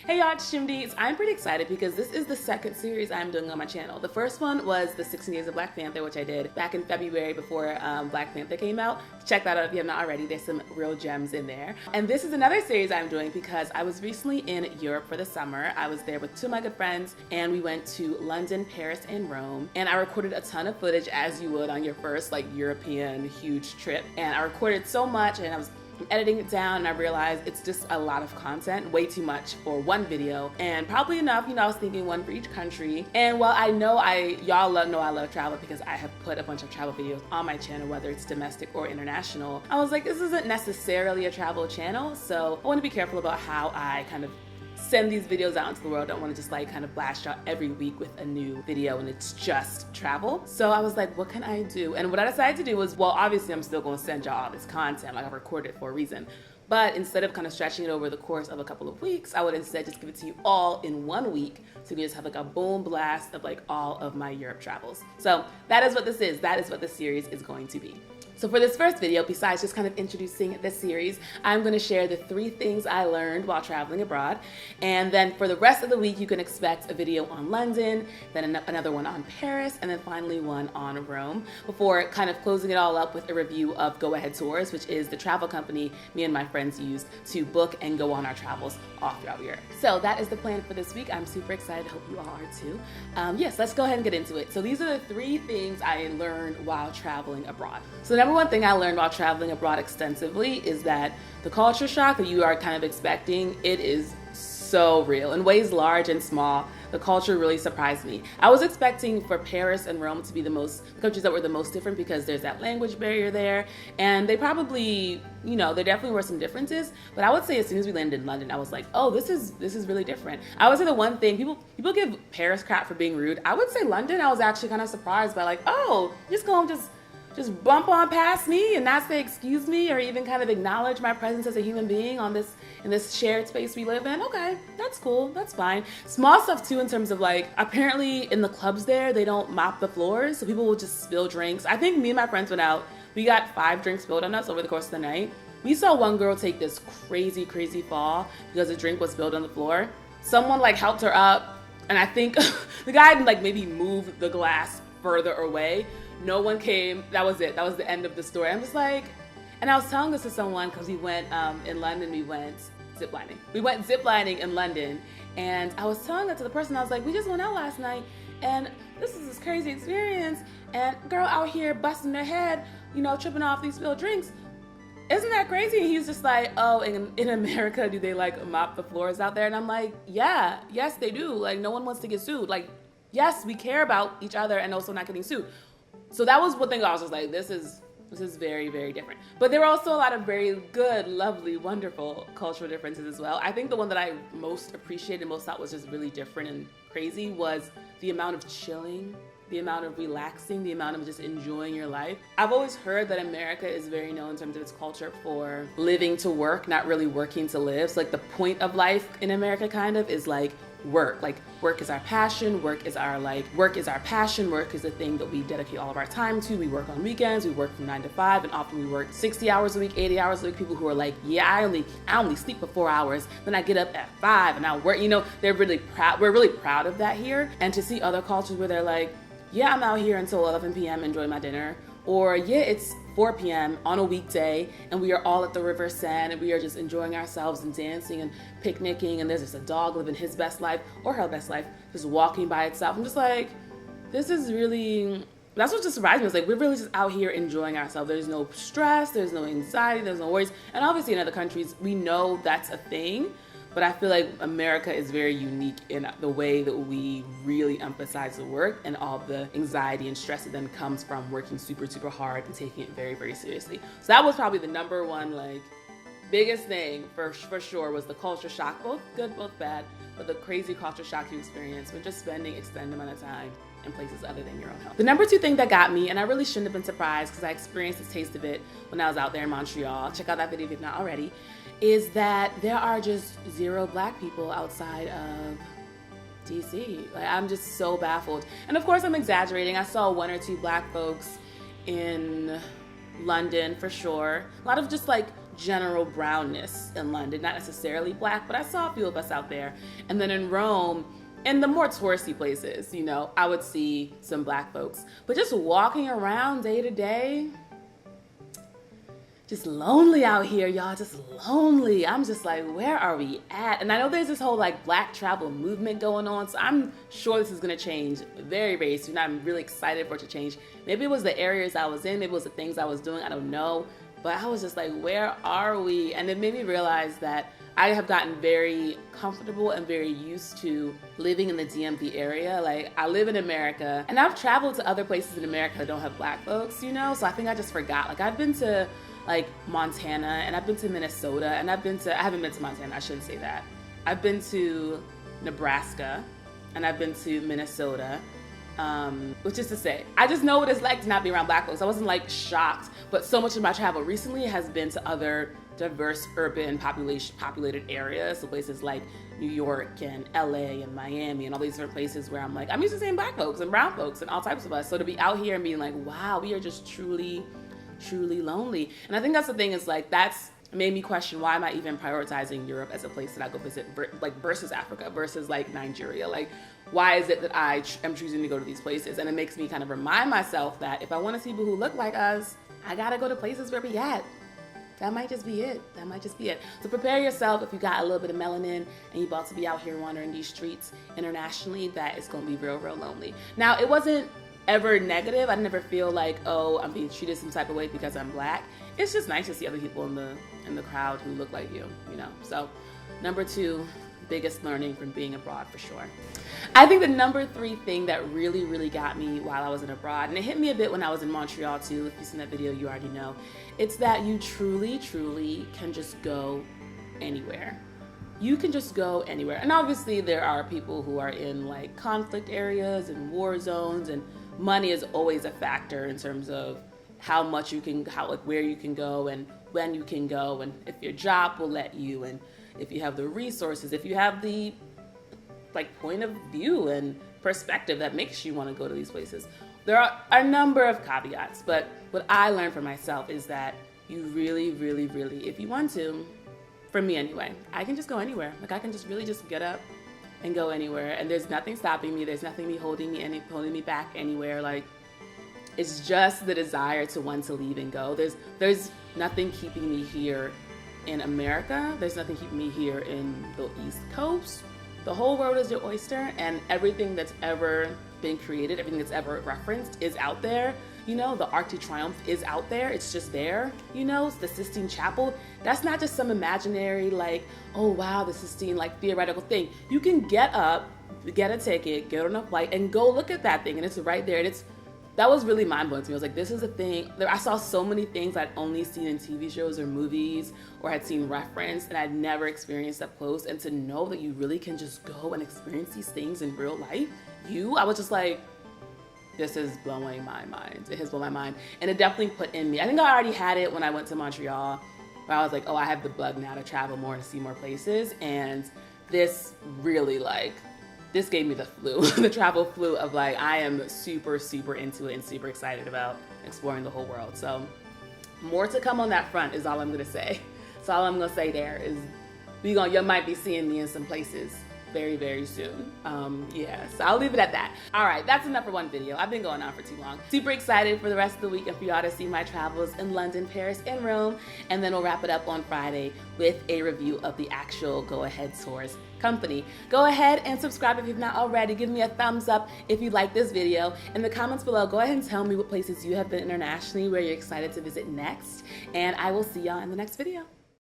Hey y'all, it's Shimdi. I'm pretty excited because this is the second series I'm doing on my channel. The first one was the 16 Days of Black Panther, which I did back in February before Black Panther came out. Check that out if you have not already. There's some real gems in there. And this is another series I'm doing because I was recently in Europe for the summer. I was there with two of my good friends and we went to London, Paris, and Rome. And I recorded a ton of footage as you would on your first like European huge trip. And I recorded so much and I was editing it down and I realized it's just a lot of content, way too much for one video, and probably enough, I was thinking one for each country. And while I know y'all know I love travel because I have put a bunch of travel videos on my channel, whether it's domestic or international, I was like, this isn't necessarily a travel channel, so I want to be careful about how I kind of send these videos out into the world. I don't want to just like kind of blast out every week with a new video and it's just travel. So I was like, what can I do? And what I decided to do was, well, obviously I'm still going to send y'all all this content, like I've recorded it for a reason. But instead of kind of stretching it over the course of a couple of weeks, I would instead just give it to you all in 1 week. So you just have like a boom blast of like all of my Europe travels. So that is what this is. That is what this series is going to be. So for this first video, besides just kind of introducing this series, I'm going to share the 3 things I learned while traveling abroad. And then for the rest of the week, you can expect a video on London, then another one on Paris, and then finally one on Rome, before kind of closing it all up with a review of Go Ahead Tours, which is the travel company me and my friends use to book and go on our travels all throughout Europe. So that is the plan for this week. I'm super excited. Hope you all are too. Yes, let's go ahead and get into it. So these are the 3 things I learned while traveling abroad. So number one thing I learned while traveling abroad extensively is that the culture shock that you are kind of expecting, it is so real. In ways large and small, the culture really surprised me. I was expecting for Paris and Rome to be the countries that were the most different because there's that language barrier there. And they probably, there definitely were some differences. But I would say as soon as we landed in London, I was like, oh, this is really different. I would say the one thing, people give Paris crap for being rude. I would say London, I was actually kind of surprised by like, oh, just go and just bump on past me and not say excuse me or even kind of acknowledge my presence as a human being in this shared space we live in. Okay, that's cool, that's fine. Small stuff too in terms of like, apparently in the clubs there, they don't mop the floors, so people will just spill drinks. I think me and my friends went out, we got 5 drinks spilled on us over the course of the night. We saw one girl take this crazy fall because a drink was spilled on the floor. Someone like helped her up, and I think the guy like maybe moved the glass further away. No one came. That was it. That was the end of the story. I'm just like, and I was telling this to someone because we went in London, we went ziplining. We went ziplining in London, and I was telling that to the person. I was like, we just went out last night, and this is this crazy experience, and girl out here busting their head, tripping off these spilled drinks. Isn't that crazy? And he's just like, oh, in America, do they like mop the floors out there? And I'm like, yeah, yes, they do. Like, no one wants to get sued. Like, yes, we care about each other and also not getting sued. So that was one thing I was just like, this is very, very different. But there were also a lot of very good, lovely, wonderful cultural differences as well. I think the one that I most appreciated, most thought was just really different and crazy was the amount of chilling, the amount of relaxing, the amount of just enjoying your life. I've always heard that America is very known in terms of its culture for living to work, not really working to live. So like the point of life in America kind of is like work. Like work is our passion, work is our passion, work is the thing that we dedicate all of our time to. We work on weekends, we work from 9 to 5, and often we work 60 hours a week, 80 hours a week. People who are like, yeah, I only sleep for 4 hours, then I get up at 5 and I work, they're really proud. We're really proud of that here. And to see other cultures where they're like, yeah, I'm out here until 11 p.m. enjoying my dinner. Or yeah, it's 4 p.m. on a weekday and we are all at the River Seine and we are just enjoying ourselves and dancing and picnicking, and there's just a dog living his best life or her best life just walking by itself. I'm just like, that's what just surprised me. It's like, we're really just out here enjoying ourselves. There's no stress, there's no anxiety, there's no worries. And obviously in other countries, we know that's a thing. But I feel like America is very unique in the way that we really emphasize the work and all the anxiety and stress that then comes from working super, super hard and taking it very, very seriously. So that was probably the number one, biggest thing for sure was the culture shock, both good, both bad, but the crazy culture shock you experience when just spending extended amount of time in places other than your own home. The number 2 thing that got me, and I really shouldn't have been surprised because I experienced a taste of it when I was out there in Montreal. Check out that video if you've not already. Is that there are just 0 Black people outside of DC. Like, I'm just so baffled. And of course I'm exaggerating. I saw 1 or 2 Black folks in London for sure. A lot of just like general brownness in London, not necessarily black, but I saw a few of us out there. And then in Rome, in the more touristy places, you know, I would see some black folks. But just walking around day to day, just lonely out here, y'all, just lonely. I'm just like, where are we at? And I know there's this whole like black travel movement going on, so I'm sure this is gonna change very, very soon. I'm really excited for it to change. Maybe it was the areas I was in, maybe it was the things I was doing, I don't know. But I was just like, where are we? And it made me realize that I have gotten very comfortable and very used to living in the DMV area. Like, I live in America, and I've traveled to other places in America that don't have black folks, you know? So I think I just forgot. Like, I've been to like Montana, and I've been to Minnesota, and I haven't been to Montana, I shouldn't say that. I've been to Nebraska, and I've been to Minnesota, which is to say, I just know what it's like to not be around black folks. I wasn't like shocked, but so much of my travel recently has been to other diverse urban populated areas, so places like New York and LA and Miami and all these different places where I'm like, I'm used to seeing black folks and brown folks and all types of us. So to be out here and being like, wow, we are just truly lonely. And I think that's the thing, is like, that's made me question, why am I even prioritizing Europe as a place that I go visit, like versus Africa, versus like Nigeria? Like, why is it that I am choosing to go to these places? And it makes me kind of remind myself that if I want to see people who look like us, I gotta go to places where we at. That might just be it. That might just be it. So prepare yourself if you got a little bit of melanin and you're about to be out here wandering these streets internationally, that is going to be real lonely. Now, it wasn't ever negative. I never feel like, oh, I'm being treated some type of way because I'm black. It's just nice to see other people in the crowd who look like you know. So number 2, biggest learning from being abroad for sure. I think the number 3 thing that really got me while I was in abroad, and it hit me a bit when I was in Montreal too, if you've seen that video, you already know, it's that you truly can just go anywhere. You can just go anywhere. And obviously there are people who are in like conflict areas and war zones, and money is always a factor in terms of how much you can, where you can go and when you can go, and if your job will let you, and if you have the resources, if you have the like point of view and perspective that makes you want to go to these places. There are a number of caveats, but what I learned for myself is that you really, if you want to, for me anyway, I can just go anywhere. Like, I can just really just get up and go anywhere, and there's nothing stopping me. There's nothing holding me back anywhere. Like, it's just the desire to want to leave and go. There's nothing keeping me here in America. There's nothing keeping me here in the East Coast. The whole world is your oyster, and everything that's ever been created, everything that's ever referenced is out there. You know, the Arc de Triomphe is out there. It's just there. You know, the Sistine Chapel. That's not just some imaginary, like, oh wow, the Sistine, like, theoretical thing. You can get up, get a ticket, get on a flight, and go look at that thing, and it's right there. And that was really mind-blowing to me. I was like, this is a thing. I saw so many things I'd only seen in TV shows or movies, or had seen referenced, and I'd never experienced up close. And to know that you really can just go and experience these things in real life, I was just like, this is blowing my mind. It has blown my mind. And it definitely put in me, I think I already had it when I went to Montreal, where I was like, oh, I have the bug now to travel more, to see more places. And this really, like, this gave me the flu, the travel flu of like, I am super into it and super excited about exploring the whole world. So more to come on that front is all I'm gonna say. So all I'm gonna say there is, you might be seeing me in some places very soon. Yeah, so I'll leave it at that. All right, that's enough for one video. I've been going on for too long. Super excited for the rest of the week and for y'all to see my travels in London, Paris, and Rome. And then we'll wrap it up on Friday with a review of the actual Go Ahead Tours company. Go ahead and subscribe if you've not already. Give me a thumbs up if you like this video. In the comments below, go ahead and tell me what places you have been internationally, where you're excited to visit next. And I will see y'all in the next video.